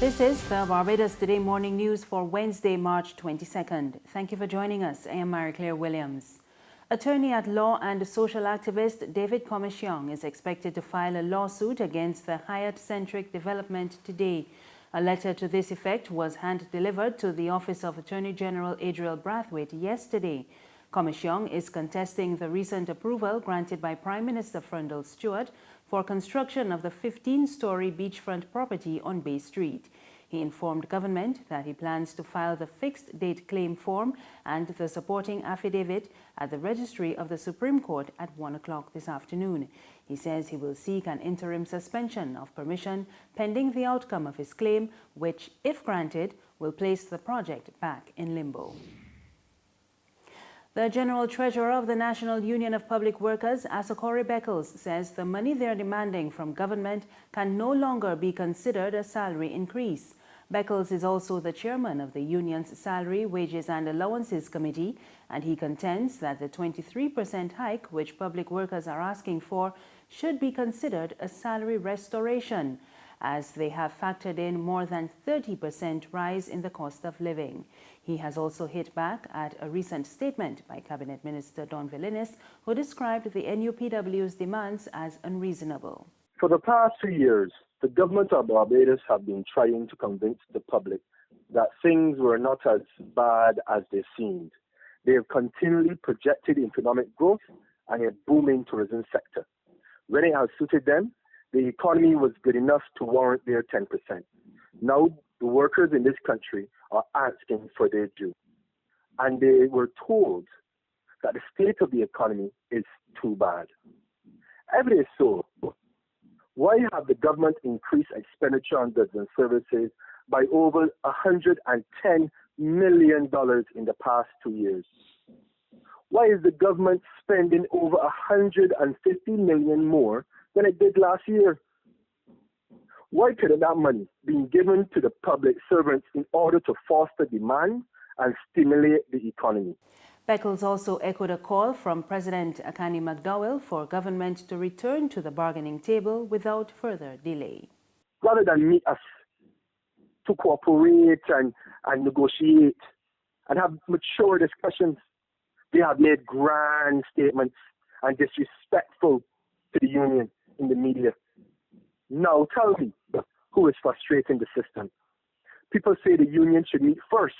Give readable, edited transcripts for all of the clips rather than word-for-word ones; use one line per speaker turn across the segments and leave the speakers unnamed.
This is the Barbados Today morning news for Wednesday, March 22nd. Thank you for joining us. I am Marie-Claire Williams. Attorney at law and social activist David Comissiong is expected to file a lawsuit against the Hyatt Centric Development today. A letter to this effect was hand-delivered to the Office of Attorney General Adriel Brathwaite yesterday. Comissiong is contesting the recent approval granted by Prime Minister Frundle Stewart for construction of the 15-story beachfront property on Bay Street. He informed government that he plans to file the fixed-date claim form and the supporting affidavit at the Registry of the Supreme Court at 1 o'clock this afternoon. He says he will seek an interim suspension of permission pending the outcome of his claim, which, if granted, will place the project back in limbo. The General Treasurer of the National Union of Public Workers, Asokore Beckles, says the money they are demanding from government can no longer be considered a salary increase. Beckles is also the chairman of the union's Salary, Wages and Allowances Committee, and he contends that the 23% hike which public workers are asking for should be considered a salary restoration, as they have factored in more than 30% rise in the cost of living. He has also hit back at a recent statement by Cabinet Minister Don Villinis, who described the NUPW's demands as unreasonable.
For the past 2 years, the government of Barbados have been trying to convince the public that things were not as bad as they seemed. They have continually projected economic growth and a booming tourism sector. When it has suited them, the economy was good enough to warrant their 10%. Now, the workers in this country are asking for their due. And they were told that the state of the economy is too bad. If it is so, why have the government increased expenditure on goods and services by over $110 million in the past 2 years? Why is the government spending over $150 million more than it did last year? Why couldn't that money be given to the public servants in order to foster demand and stimulate the economy?
Beckles also echoed a call from President Akani McDowell for government to return to the bargaining table without further delay.
Rather than meet us to cooperate and negotiate and have mature discussions, they have made grand statements and disrespectful to the union in the media. Now tell me, who is frustrating the system? People say the union should meet first,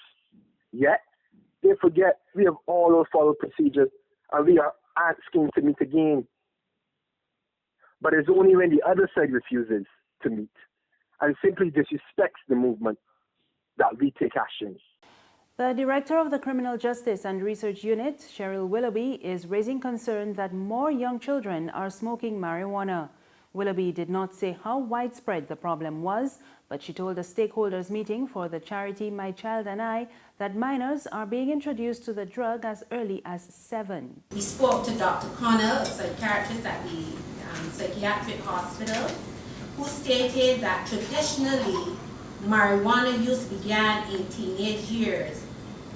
yet they forget we have all followed procedures and we are asking to meet again. But it's only when the other side refuses to meet and simply disrespects the movement that we take action.
The Director of the Criminal Justice and Research Unit, Cheryl Willoughby, is raising concern that more young children are smoking marijuana. Willoughby did not say how widespread the problem was, but she told a stakeholders meeting for the charity My Child and I that minors are being introduced to the drug as early as 7.
We spoke to Dr. Connell, a psychiatrist at the psychiatric hospital, who stated that traditionally marijuana use began in teenage years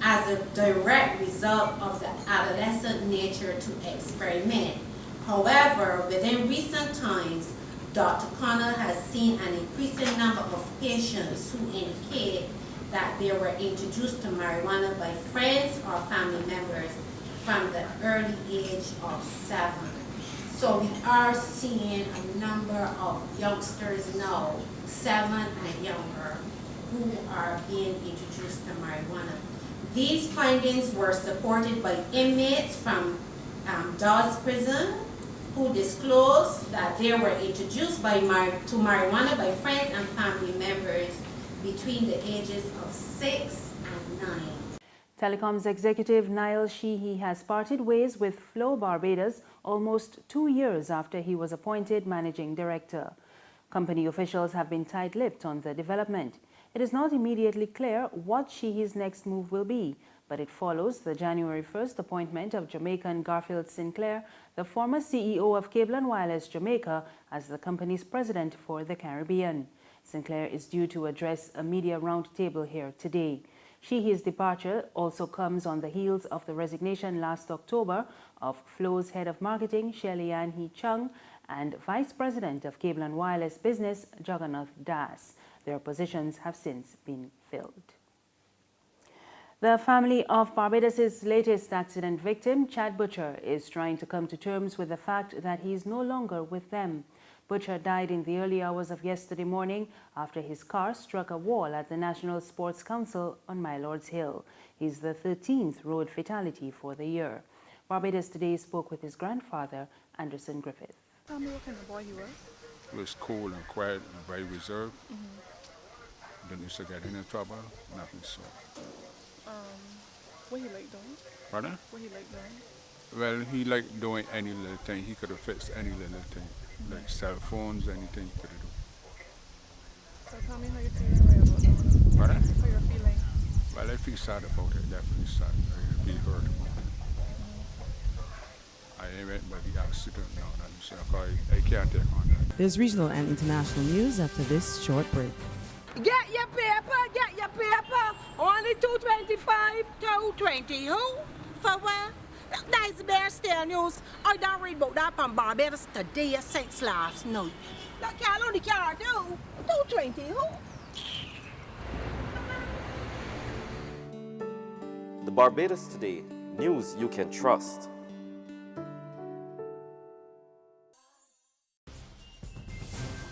as a direct result of the adolescent nature to experiment. However, within recent times, Dr. Connell has seen an increasing number of patients who indicate that they were introduced to marijuana by friends or family members from the early age of 7. So we are seeing a number of youngsters now, 7 and younger, who are being introduced to marijuana. These findings were supported by inmates from Dawes Prison, who disclosed that they were introduced to marijuana by friends and family members between the ages of 6 and 9.
Telecoms executive Niall Sheehy has parted ways with Flow Barbados almost 2 years after he was appointed managing director. Company officials have been tight-lipped on the development. It is not immediately clear what Sheehy's next move will be, but it follows the January 1st appointment of Jamaican Garfield Sinclair, the former CEO of Cable and Wireless Jamaica, as the company's president for the Caribbean. Sinclair is due to address a media roundtable here today. Sheehy's departure also comes on the heels of the resignation last October of Flow's head of marketing, Shelly Ann Hee Chung, and Vice President of Cable and Wireless Business, Jagannath Das. Their positions have since been filled. The family of Barbados' latest accident victim, Chad Butcher, is trying to come to terms with the fact that he is no longer with them. Butcher died in the early hours of yesterday morning after his car struck a wall at the National Sports Council on My Lord's Hill. He's the 13th road fatality for the year. Barbados Today spoke with his grandfather, Anderson Griffith.
Tell me what kind of boy he was.
He was cool and quiet and very reserved. Didn't used to get into trouble, nothing so.
What he like doing?
Pardon?
What he like doing?
Well, he liked doing any little thing. He could have fixed any little thing, like cell phones, anything he could have done.
So tell me how you're feeling right about that.
Pardon?
How you're feeling.
Well, I feel sad about it, definitely sad. I feel hurt about it. I ain't went by the accident now, so I can't take on that.
There's regional and international news after this short break.
Get your paper, get your paper. Only $2.25, $2.20. Who? For what? That's the Bear Stare News. I don't read about that on Barbados Today since last night. That can't only can't do. $2.20. Who?
The Barbados Today, news you can trust.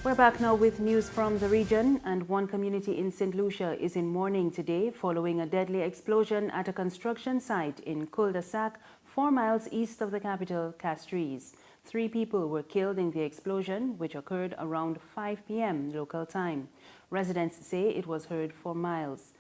We're back now with news from the region, and one community in St. Lucia is in mourning today following a deadly explosion at a construction site in cul-de-sac 4 miles east of the capital, Castries. 3 people were killed in the explosion, which occurred around 5 p.m. local time. Residents say it was heard for miles.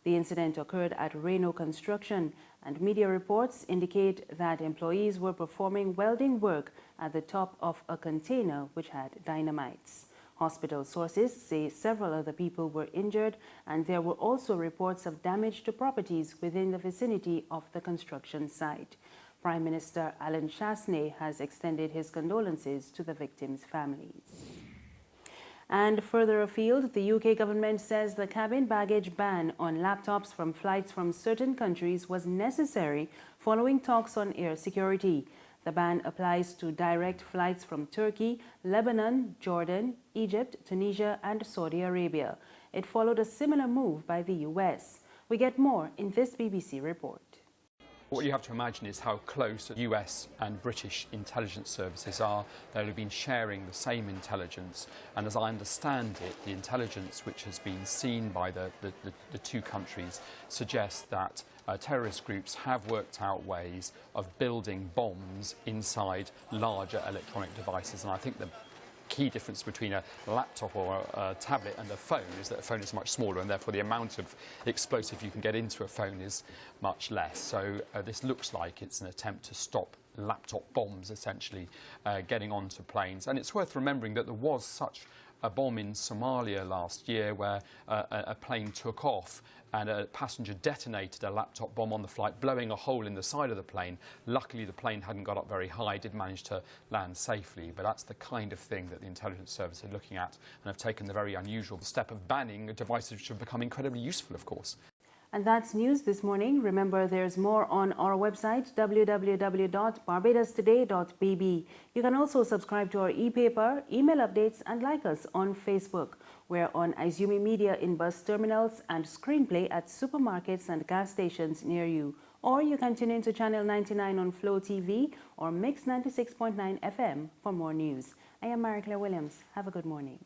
The incident occurred at Reno Construction, and media reports indicate that employees were performing welding work at the top of a container which had dynamites. Hospital sources say several other people were injured, and there were also reports of damage to properties within the vicinity of the construction site. Prime Minister Alan Chasney has extended his condolences to the victims' families. And further afield, the UK government says the cabin baggage ban on laptops from flights from certain countries was necessary following talks on air security. The ban applies to direct flights from Turkey, Lebanon, Jordan, Egypt, Tunisia, and Saudi Arabia. It followed a similar move by the US. We get more in this BBC report.
What you have to imagine is how close US and British intelligence services are. They'll have been sharing the same intelligence, and as I understand it, the intelligence which has been seen by the two countries suggests that terrorist groups have worked out ways of building bombs inside larger electronic devices, and I think the key difference between a laptop or a tablet and a phone is that a phone is much smaller, and therefore the amount of explosive you can get into a phone is much less. So this looks like it's an attempt to stop laptop bombs essentially getting onto planes. And it's worth remembering that there was such a bomb in Somalia last year where a plane took off and a passenger detonated a laptop bomb on the flight, blowing a hole in the side of the plane. Luckily, the plane hadn't got up very high, did manage to land safely. But that's the kind of thing that the intelligence service are looking at, and have taken the very unusual step of banning devices which have become incredibly useful, of course.
And that's news this morning. Remember, there's more on our website, www.barbadostoday.bb. You can also subscribe to our e-paper, email updates, and like us on Facebook. We're on Izumi Media in bus terminals and Screenplay at supermarkets and gas stations near you. Or you can tune in to Channel 99 on Flow TV or Mix 96.9 FM for more news. I am Mary Claire Williams. Have a good morning.